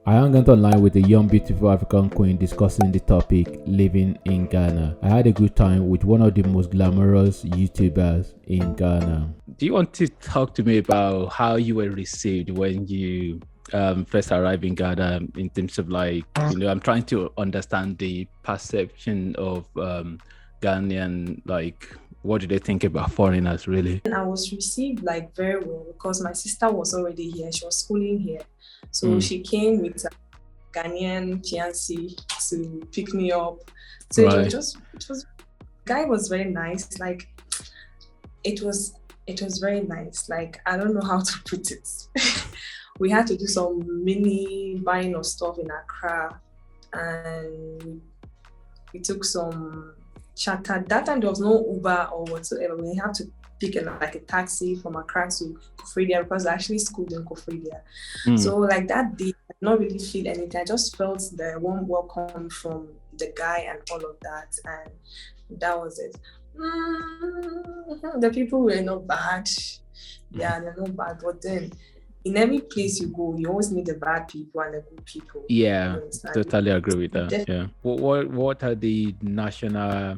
I hung out online with a young, beautiful African queen discussing the topic living in Ghana. I had a good time with one of the most glamorous YouTubers in Ghana. Do you want to talk to me about how you were received when you first arrived in Ghana in terms of I'm trying to understand the perception of Ghanaian, what do they think about foreigners really? I was received very well because my sister was already here. She was schooling here. So she came with a Ghanaian fiancé to pick me up. So Right. guy was very nice. It was very nice. I don't know how to put it. We had to do some mini buying of stuff in Accra, and we took some charter. That time there was no Uber or whatsoever. We had to pick a taxi from Accra to Kofridia because I actually schooled in Kofridia. So that day, I did not really feel anything. I just felt the warm welcome from the guy and all of that, and that was it. The people were not bad. Yeah, they're not bad. But then, in every place you go, you always meet the bad people and the good people. Yeah, totally agree with that. Yeah. What are the national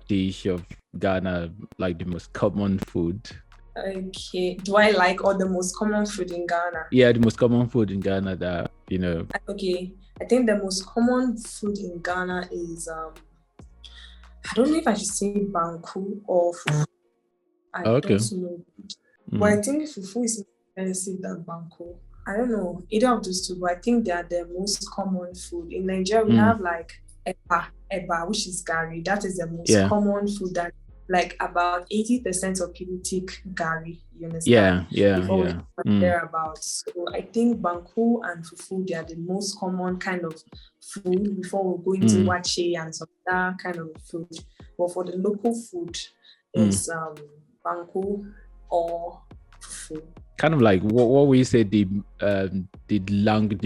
dish of Ghana, the most common food? Okay. Do I like all the most common food in Ghana? Yeah, the most common food in Ghana that, Okay. I think the most common food in Ghana is I don't know if I should say banku or fufu. I don't know. But I think fufu is more expensive than banku. I don't know, either of those two, but I think they are the most common food. In Nigeria, we have eba, which is gari. That is the most common food that about 80% of people take gari, you understand? Thereabouts. So I think banku and fufu, they are the most common kind of food before we go into wache and some other kind of food. But for the local food, it's banku or fufu. Kind of what we say the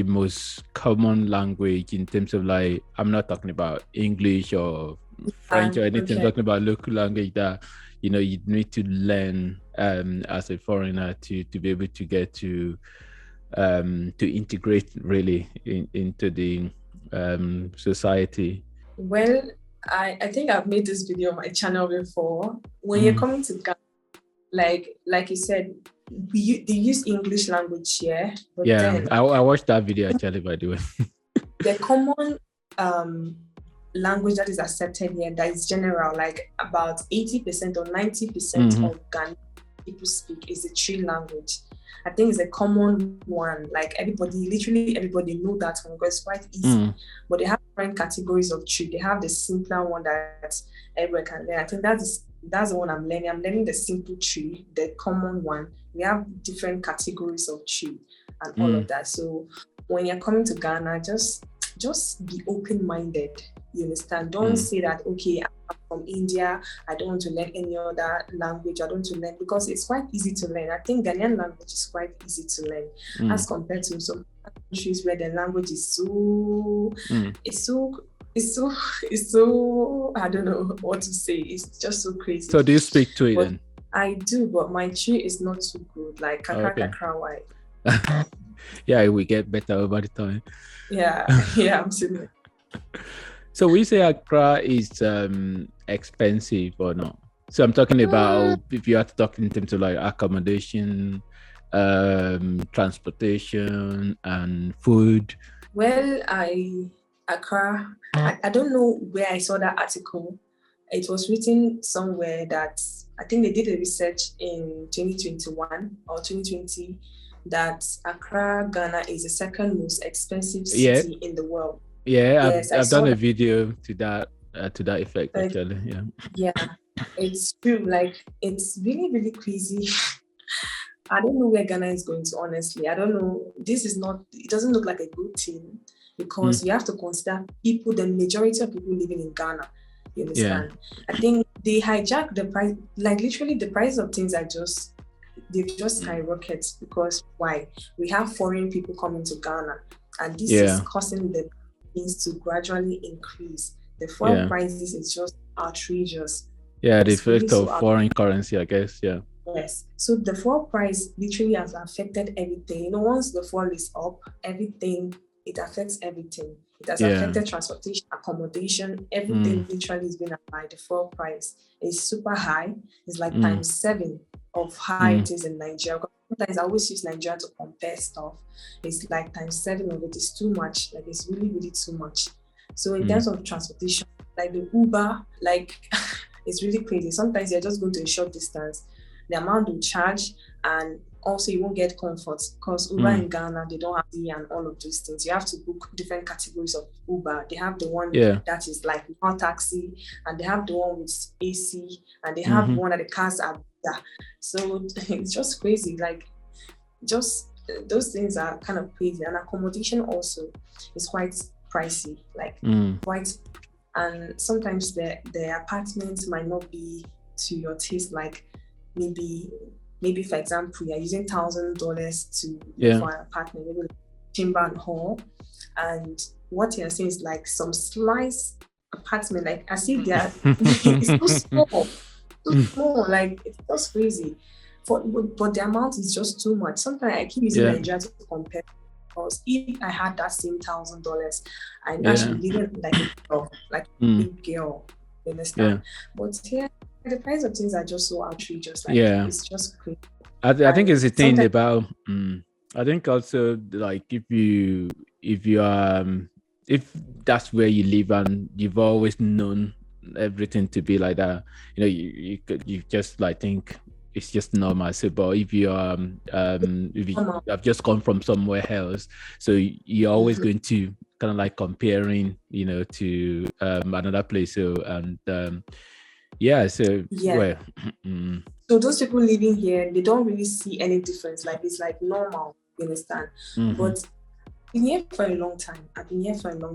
most common language in terms of I'm not talking about English or French or anything. I'm talking about local language that you need to learn as a foreigner to be able to get to integrate really into the society. Well, I think I've made this video on my channel before. When you're coming to Ghana, like you said, they use English language here. But then, I watched that video actually, by the way. The common language that is accepted here, that is general, about 80% or 90% of Ghanaian people speak, is the Twi language. I think it's a common one. Literally everybody know that one because it's quite easy. But they have different categories of Twi. They have the simpler one that everybody can learn. I think that's the one I'm learning. I'm learning the simple Twi, the common one. We have different categories of Twi and all of that. So when you're coming to Ghana, just be open-minded. You understand? Don't say that, okay, I'm from India, I don't want to learn any other language, I don't want to learn, because it's quite easy to learn. I think Ghanaian language is quite easy to learn as compared to some countries where the language is so I don't know what to say. It's just so crazy. So do you speak Twi then? I do, but my Twi is not too good. Kakra white. Yeah, we get better over the time. Yeah, absolutely. So we say Accra is expensive or not? So I'm talking about if you have to talk in terms of accommodation, transportation, and food. Well, Accra, I don't know where I saw that article. It was written somewhere that I think they did a research in 2021 or 2020 that Accra, Ghana is the second most expensive city in the world. Yeah, yes, I've done a video to that effect actually. Yeah, it's true. It's really, really crazy. I don't know where Ghana is going to, honestly. I don't know. It doesn't look like a good thing because you have to consider the majority of people living in Ghana. You understand? Yeah. I think they hijack the price, literally the price of things they've just skyrocketed because why? We have foreign people coming to Ghana and this is causing the things to gradually increase. The fuel prices is just outrageous. Yeah, the effect of foreign currency, I guess. Yeah. Yes. So the fuel price literally has affected everything. Once the fuel is up, everything it affects everything. It has affected transportation, accommodation, everything literally has been applied. The fuel price is super high. It's like times 7 of how it is in Nigeria. Sometimes I always use Nigeria to compare stuff. It's like times 7 of it is too much. Like it's really, really too much. So in terms of transportation, like the Uber, like it's really crazy. Sometimes you're just going to a short distance. The amount they charge, and also you won't get comfort because Uber in Ghana, they don't have the and all of those things. You have to book different categories of Uber. They have the one that is like non taxi, and they have the one with AC, and they have the one that the cars are bigger. So it's just crazy. Like just those things are kind of crazy. And accommodation also is quite pricey, like quite. And sometimes the apartments might not be to your taste, like maybe for example, you're using $1,000 for an apartment, maybe like chamber and hall, and what you're saying is like some slice apartment, like as if they're it's so small, like it's just crazy. But the amount is just too much. Sometimes I keep using Nigeria to compare, because if I had that same $1,000, I should be living like a big girl. You understand? But here, the price of things are just so outrageous. Like it's just crazy. I think it's the thing about. I think also like if that's where you live and you've always known everything to be like that, you just like think it's just normal. So, but if you if you have just come from somewhere else, so you're always going to kind of like comparing, to another place. So so those people living here, they don't really see any difference. Like it's like normal, you understand? But I've been here for a long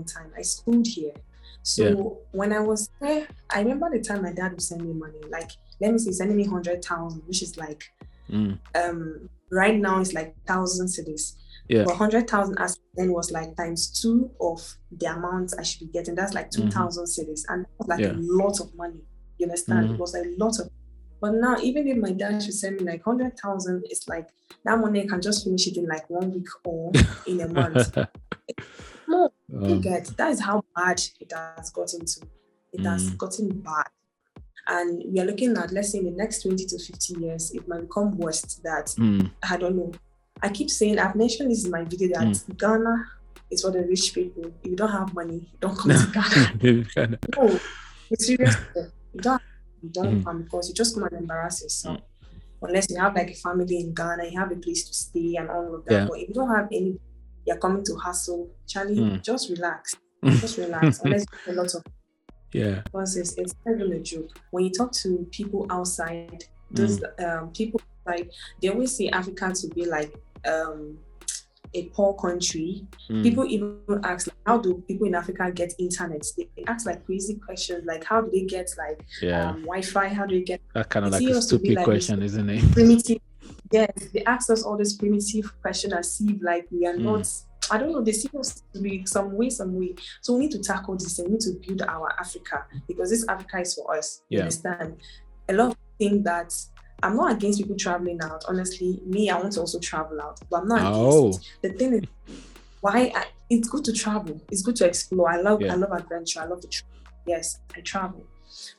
time. I schooled here. So when I was there, I remember the time my dad would send me money. Like, let me say, sending me 100,000, which is like, right now it's like 1,000 cedis. But 100,000 as then was like times 2 of the amount I should be getting. That's like 2,000 cedis, and that was like a lot of money. You understand? It was a lot of. But now, even if my dad should send me like 100,000, it's like that money I can just finish it in like 1 week or in a month. No, you get that is how bad it has gotten to. It has gotten bad. And we are looking at, let's say, in the next 20 to 50 years, it might become worse that, I don't know. I keep saying, I've mentioned this in my video, that Ghana is for the rich people. If you don't have money, don't come to Ghana. No, it's serious. You don't come, because you just come and embarrass yourself. Unless you have like a family in Ghana, you have a place to stay and all of that. But if you don't have any, you're coming to hustle, Charlie, just relax. Just relax. Unless you have a lot of because it's not even a joke. When you talk to people outside, those people like, they always say Africa to be like a poor country. People even ask, like, how do people in Africa get internet? They ask like crazy questions, like how do they get like Wi-Fi? How do they get that kind of like a stupid question, isn't it? Primitive. Yes, they ask us all this primitive question as if like we are not. I don't know, they seem to be some way. So we need to tackle this and we need to build our Africa, because this Africa is for us. You understand? A lot of things that I'm not against people traveling out. Honestly, me, I want to also travel out, but I'm not against it. The thing is, it's good to travel. It's good to explore. I love adventure. I love to travel. Yes, I travel.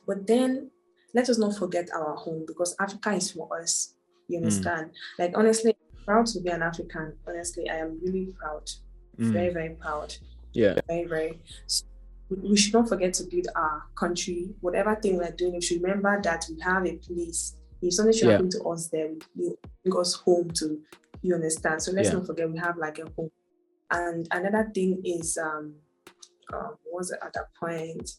But then let us not forget our home, because Africa is for us. You understand? Like, honestly, I'm proud to be an African. Honestly, I am really proud. Very, very proud. Yeah. Very, very. So we should not forget to build our country. Whatever thing we're doing, we should remember that we have a place. If something should happen to us there, we bring us home to, you understand? So let's not forget we have like a home. And another thing is, what was the other point?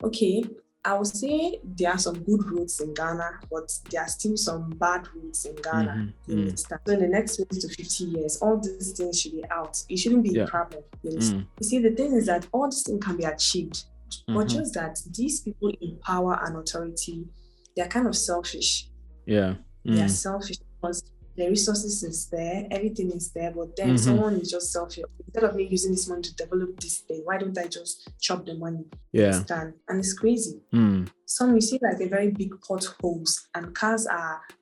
Okay, I would say there are some good roads in Ghana, but there are still some bad roads in Ghana. You understand? So in the next 20 to 50 years, all these things should be out. It shouldn't be a problem. You understand? You see, the thing is that all these things can be achieved, but just that these people in power and authority, they're kind of selfish. They are selfish, because the resources is there, everything is there, but then someone is just selfish. Instead of me using this money to develop this thing, why don't I just chop the money? Yeah. Understand? And it's crazy. Some you see like a very big potholes, and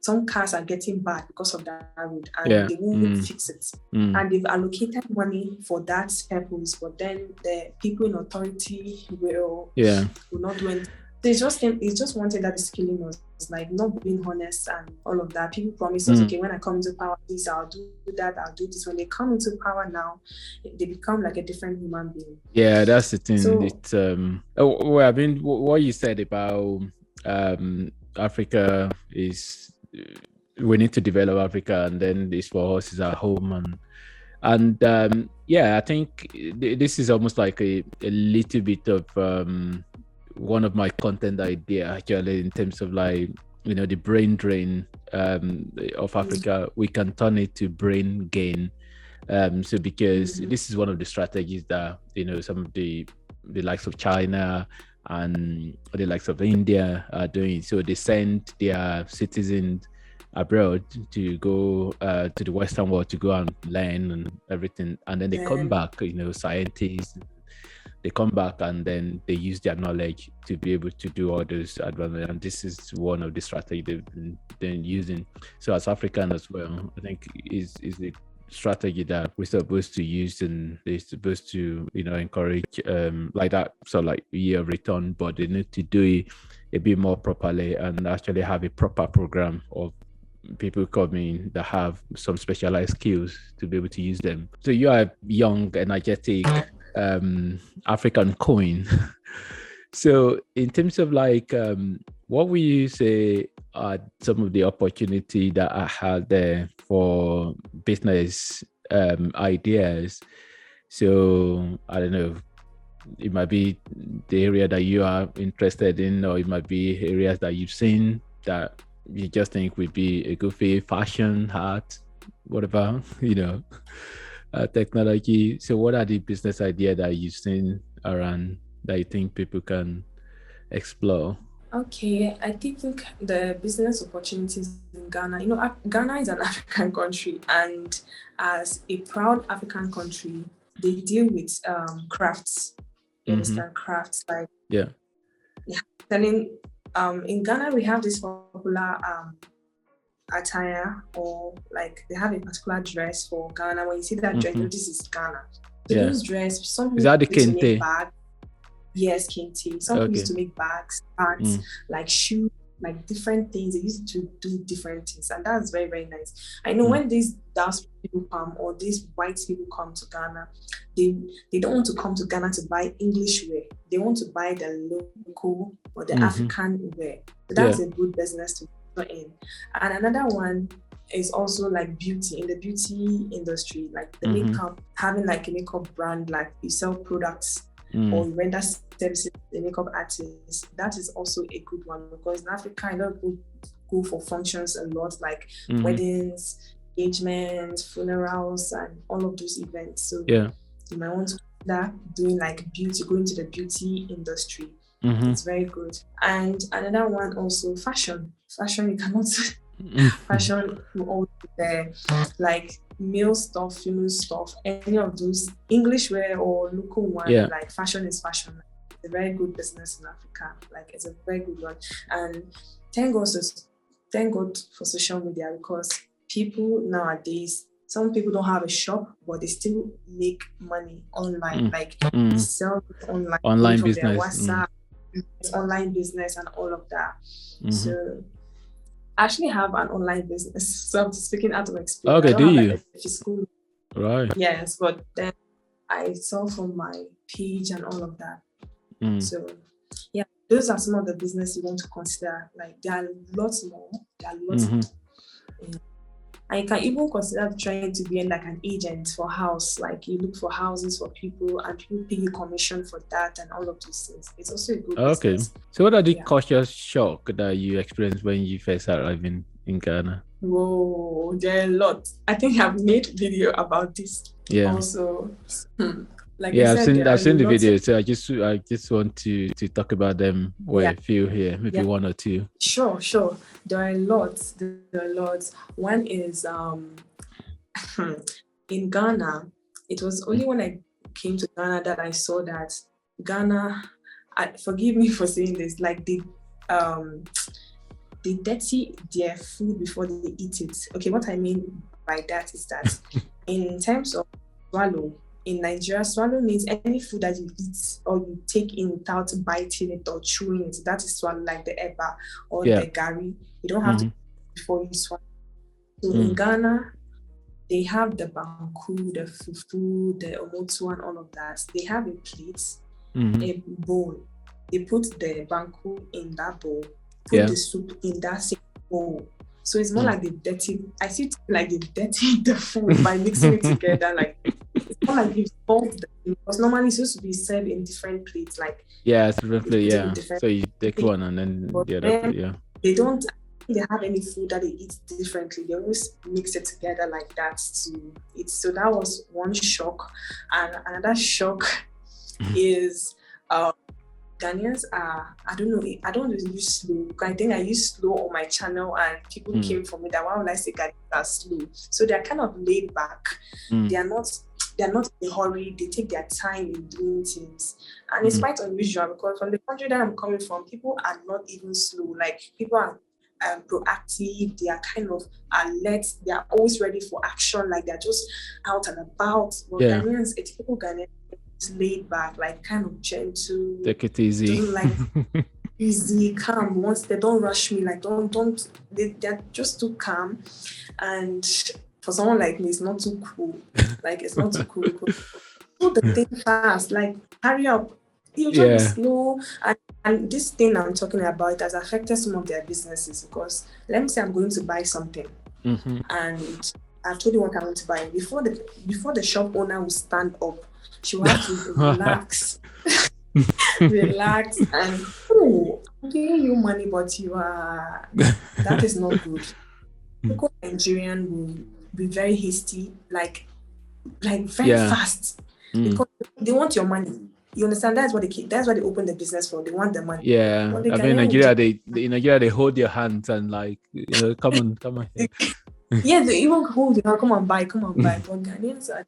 some cars are getting bad because of that road, and they won't fix it. And they've allocated money for that purpose, but then the people in authority will not do anything. It's just wanted that is killing us. It's like not being honest and all of that. People promise us, okay, when I come into power, this, I'll do that, I'll do this. When they come into power now, they become like a different human being. Yeah, that's the thing. So, I mean, what you said about Africa is we need to develop Africa, and then this for us is our home, and I think this is almost like a little bit of one of my content idea actually, in terms of like, the brain drain of Africa. We can turn it to brain gain. So because this is one of the strategies that some of the likes of China and the likes of India are doing. So they send their citizens abroad to go to the Western world to go and learn and everything, and then they come back, scientists. They come back and then they use their knowledge to be able to do all those advances. And this is one of the strategies they've been using. So as African as well, I think is the strategy that we're supposed to use, and they're supposed to, encourage like that. So like year of return, but they need to do it a bit more properly and actually have a proper program of people coming that have some specialized skills to be able to use them. So you are young, energetic, African coin. So in terms of like, what would you say are some of the opportunity that I had there for business ideas? So I don't know, it might be the area that you are interested in, or it might be areas that you've seen that you just think would be a good fit, fashion, art, whatever, technology. So what are the business ideas that you've seen around that you think people can explore? Okay, I think the business opportunities in Ghana, Ghana is an African country, and as a proud African country, they deal with crafts. You understand, crafts, like selling. In Ghana, we have this popular attire, or like they have a particular dress for Ghana. When you see that dress, this is Ghana. So those dress, some is that the kente? Yes, kente. Some people used to make bags, hats, like shoes, like different things. They used to do different things, and that's very, very nice. I know when these diaspora people come, or these white people come to Ghana, they don't want to come to Ghana to buy English wear. They want to buy the local or the African wear. So that's a good business to go in. And another one is also like beauty, in the beauty industry, like the makeup, having like a makeup brand, like you sell products or you render services to the makeup artists. That is also a good one, because in Africa, I don't go for functions a lot, like weddings, engagements, funerals, and all of those events. So you might want to consider doing like beauty, going to the beauty industry. It's very good. And another one also, fashion. Fashion, you cannot fashion all there, like male stuff, female stuff, any of those English wear or local one, like fashion is fashion. It's a very good business in Africa. Like it's a very good one. And thank God for social media, because people nowadays, some people don't have a shop, but they still make money online, like sell online business, WhatsApp, online business, and all of that. So I actually have an online business, so I'm speaking out of experience. Okay, do you? Physical, right? Yes, but then I sell from my page and all of that. So those are some of the business you want to consider. Like there are lots more. And you can even consider trying to be like an agent for house. Like you look for houses for people, and people pay you commission for that, and all of those things. It's also a good business. So what are the culture shock that you experienced when you first arrived in Ghana? Whoa, there are a lot. I think I've made video about this. Also, Like I Yeah, said, there I've are seen the lots of, videos. So I just want to talk about them with yeah, a few here, maybe yeah, one or two. sure. There are lots. There are lots. One is in Ghana. It was only when I came to Ghana that I saw that Ghana. Forgive me for saying this. Like um they dirty their food before they eat it. Okay, what I mean by that is that in terms of swallow, in Nigeria, swallow means any food that you eat or you take in without biting it or chewing it. That is swallow, like the eba or Yeah. the gari. You don't have to Mm-hmm. before you swallow. So in Mm. Ghana, they have the banku, the fufu, the omotu, and all of that. They have a plate, Mm-hmm. a bowl. They put the banku in that bowl, put Yeah. the soup in that same bowl. So it's more Mm. like they dirty. I see it like they dirty the food by mixing it together. Like it's not like you salt them because normally it's supposed to be served in different plates. Like Yeah, it's roughly, put it in yeah. different. So you take one and then But the other then plate, yeah. they don't. They have any food that they eat differently. They always mix it together like that to eat. So that was one shock, and another shock is Ghanaians are, I don't know, I don't really use slow. I think I use slow on my channel and people came for me that why would I say Ghanaians are slow? So they're kind of laid back. They are not in a hurry. They take their time in doing things. And it's quite unusual because from the country that I'm coming from, people are not even slow. Like people are proactive, they are kind of alert, they are always ready for action, like they're just out and about. But Yeah. Ghanaians, a typical Ghanaian is laid back, like kind of gentle, Take it easy. doesn't like easy, calm. Once they don't rush me, like they're just too calm. And for someone like me, it's not too cool. Like it's not too cool because do the thing fast, like hurry up. You just be slow. And this thing I'm talking about has affected some of their businesses because let me say I'm going to buy something and I've told you what I want to buy. Before the shop owner will stand up, she will have to relax. Relax and I'm giving you money, but that is not good. Because Nigerian will be very hasty, like very fast. Because they want your money. You understand? That's why they open the business for. They want the money. Yeah. I mean, in Nigeria, they hold your hands and like, come on. Yeah, they even hold you. Come on, buy. But Ghanaians are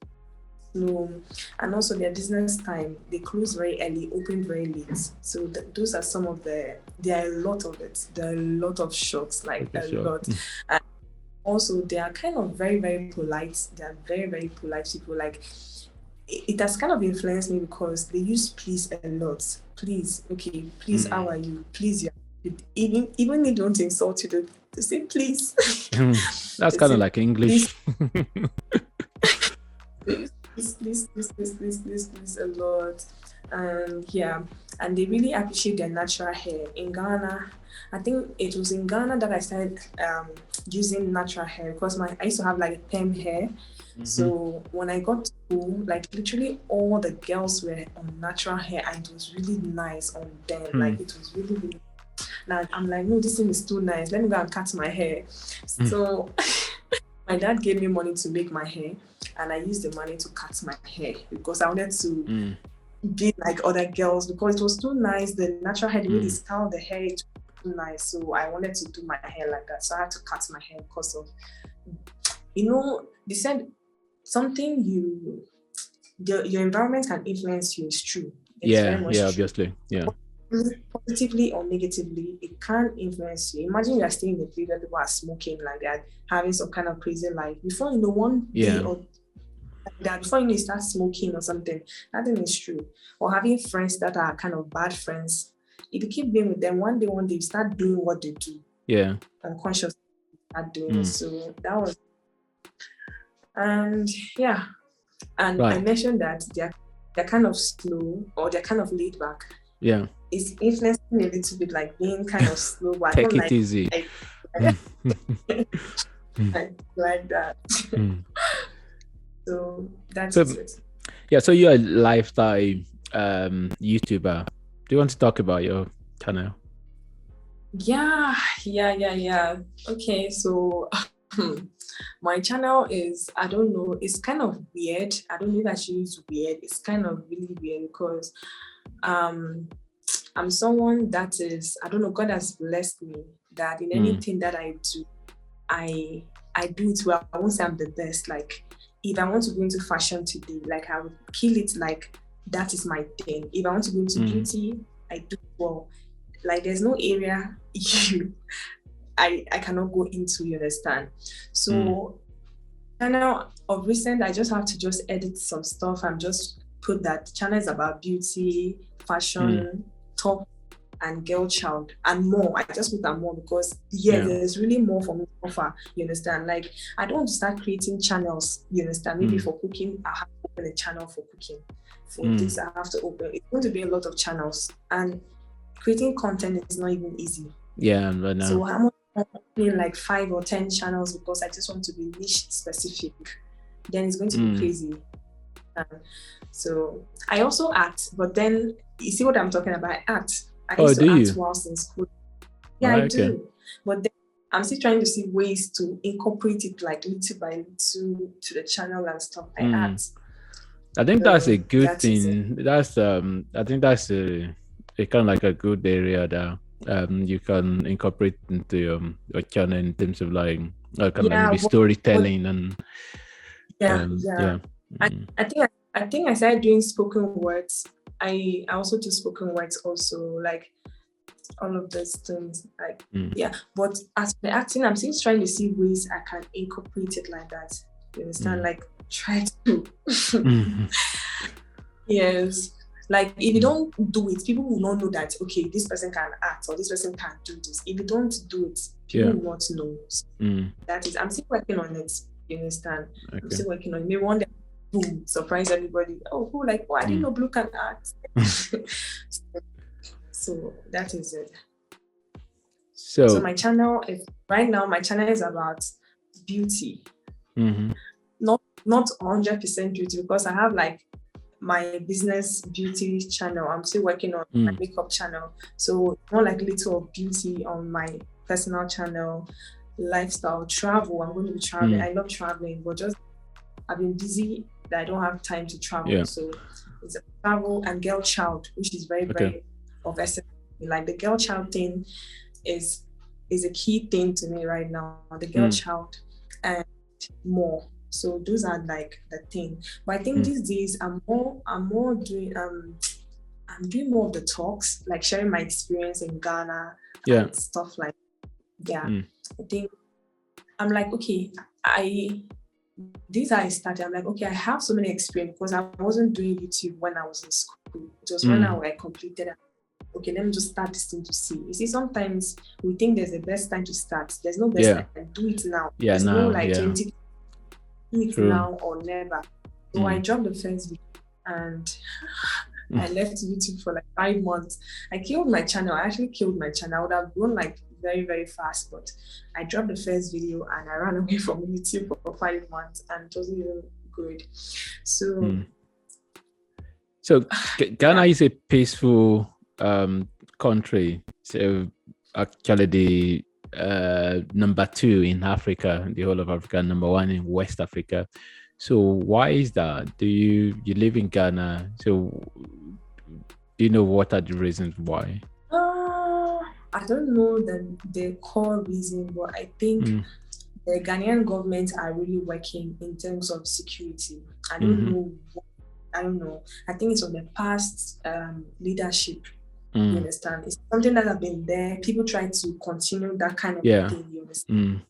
slow, and also their business time. They close very early, open very late. So those are some of there are a lot of it. There are a lot of shocks, like a lot. And also, they are kind of very, very polite. They are very, very polite people. Like it has kind of influenced me because they use please a lot. Please, okay, please, how are you? Please, yeah. Even if they don't insult you, they say please. That's kind of like English. Please a lot. And they really appreciate their natural hair. In Ghana, I think it was in Ghana that I started using natural hair because I used to have like perm hair. So when I got to school, like literally all the girls were on natural hair and it was really nice on them. Like it was really, really. Now I'm like, no, this thing is too nice. Let me go and cut my hair. So my dad gave me money to make my hair and I used the money to cut my hair because I wanted to be like other girls because it was too nice. The natural hair, the way they style the hair, it was too nice. So I wanted to do my hair like that. So I had to cut my hair because of, they said something your environment can influence you is true. It's very much true. Obviously. Yeah. Positively or negatively, it can influence you. Imagine you are staying in a place where people are smoking like that, having some kind of crazy life. Before you know one day or like that, before you know you start smoking or something, that thing is true. Or having friends that are kind of bad friends. If you keep being with them, one day you start doing what they do. Yeah. Unconsciously start doing it. So that was. And yeah, and I mentioned that they're kind of slow or they're kind of laid back. Yeah, it's influencing me a little bit, like being kind of slow. But take it easy. Like that. So that's it. Yeah, so you're a lifestyle YouTuber. Do you want to talk about your channel? Yeah. Okay, so My channel is, I don't know, it's kind of weird. I don't know if I should use weird. It's kind of really weird because I'm someone that is, I don't know, God has blessed me that in anything that I do, I do it well. I won't say I'm the best. Like, if I want to go into fashion today, like I would kill it, like that is my thing. If I want to go into beauty, I do well. Like there's no area I cannot go into, you understand? So channel of recent, I just have to just edit some stuff and just put that channel is about beauty, fashion, talk, and girl child, and more. I just put that more because there's really more for me to offer, you understand? Like I don't want to start creating channels, you understand? Maybe for cooking, I have to open a channel for cooking. For this, I have to open. It's going to be a lot of channels, and creating content is not even easy. Yeah, but now. So I'm opening like 5 or 10 channels because I just want to be niche specific. Then it's going to be crazy. So I also act, but then you see what I'm talking about? I act. I used to act whilst in school. Yeah, I do. But then I'm still trying to see ways to incorporate it like little by little to the channel and stuff. I act. I think that's a good thing. That's I think that's a kind of like a good area that you can incorporate into your channel in terms of like kind of maybe storytelling and I think I started doing spoken words. I also do spoken words also, like all of those things, like but as for the acting, I'm still trying to see ways I can incorporate it like that, you understand? Like try to yes, like if you don't do it, people will not know that okay, this person can act or this person can do this. If you don't do it, people will not know. That is, I'm still working on it, you understand? I'm still working on it. Maybe one day, boom, surprise everybody. Oh, I didn't know Blue can act. So that is it. So my channel is right now. My channel is about beauty, not 100% beauty because I have like my business beauty channel. I'm still working on my makeup channel, so more like little of beauty on my personal channel, lifestyle, travel. I'm going to be traveling. I love traveling, but just I've been busy that I don't have time to travel. So it's a travel and girl child, which is very very of essence. Like the girl child thing is a key thing to me right now. The girl child and more. So those are like the thing. But I think these days I'm more doing I'm doing more of the talks, like sharing my experience in Ghana and stuff like I think I'm like, okay, this I started. I'm like, okay, I have so many experience because I wasn't doing YouTube when I was in school. It was when I completed. Okay, let me just start this thing to see. You see, sometimes we think there's the best time to start. There's no best time. Do it now. There's no like 20. Do it now or never. So I dropped the first video and I left YouTube for like 5 months. I killed my channel. I actually killed my channel. I would have grown like very, very fast, but I dropped the first video and I ran away from YouTube for 5 months and it wasn't even good. So Ghana is a peaceful country. So actually the number 2 in Africa, the whole of Africa, number 1 in West Africa. So why is that? You live in Ghana, so do you know what are the reasons why? I don't know the core reason, but I think the Ghanaian government are really working in terms of security. I don't know. I think it's on the past leadership. You understand? It's something that have been there. People try to continue that kind of thing. You understand?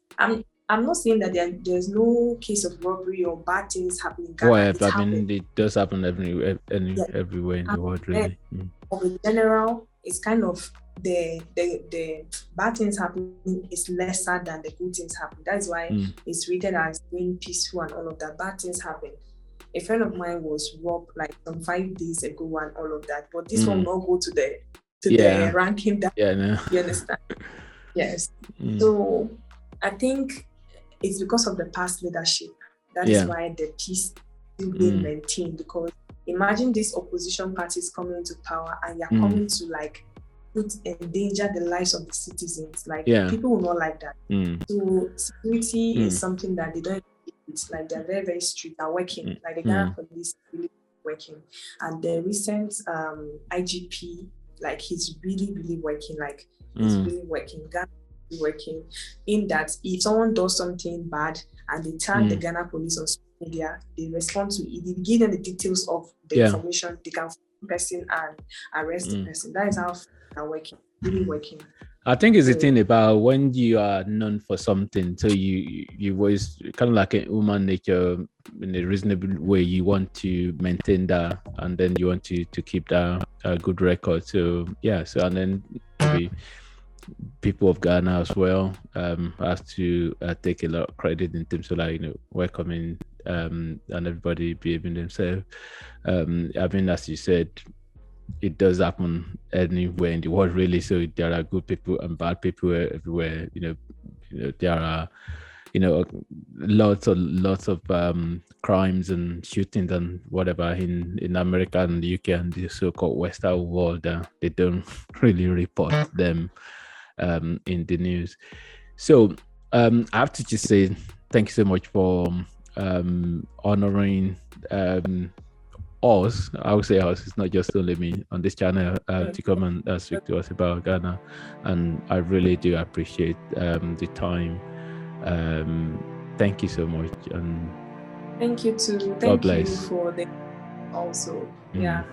I'm not saying that there's no case of robbery or bad things happening in Ghana. I mean, it does happen everywhere in the world, really. But in general, it's kind of the bad things happening is lesser than the good things happen. That's why it's rated as being peaceful and all of that. Bad things happen. A friend of mine was robbed like some 5 days ago and all of that. But this one will not go to the ranking that you understand. Yes. So I think it's because of the past leadership. That is why the peace is being maintained. Because imagine these opposition parties coming into power and you're coming to like endanger the lives of the citizens. Like Yeah. people will not like that. So security is something that they don't. It's like they're very, very strict. They're working. Like the Ghana police really working. And the recent IGP, like he's really, really working. Like he's really working. Ghana is working. In that if someone does something bad and they tag the Ghana police on social media, they respond to it. They give them the details of the information. They can find the person and arrest the person. That is how they're working. Really working. I think it's the thing about when you are known for something, so you always kind of like a human nature in a reasonable way. You want to maintain that, and then you want to keep that good record. So yeah, so and then maybe people of Ghana as well have to take a lot of credit in terms of like welcoming and everybody behaving themselves. I mean, as you said, it does happen anywhere in the world, really. So there are good people and bad people everywhere. There are, lots of crimes and shootings and whatever in America and the UK and the so-called Western world. They don't really report them in the news. So I have to just say thank you so much for honoring us. I would say us, it's not just only me on this channel to come and speak to us about Ghana, and I really do appreciate the time. Thank you so much, and thank you too. God bless. You for the also. Yeah.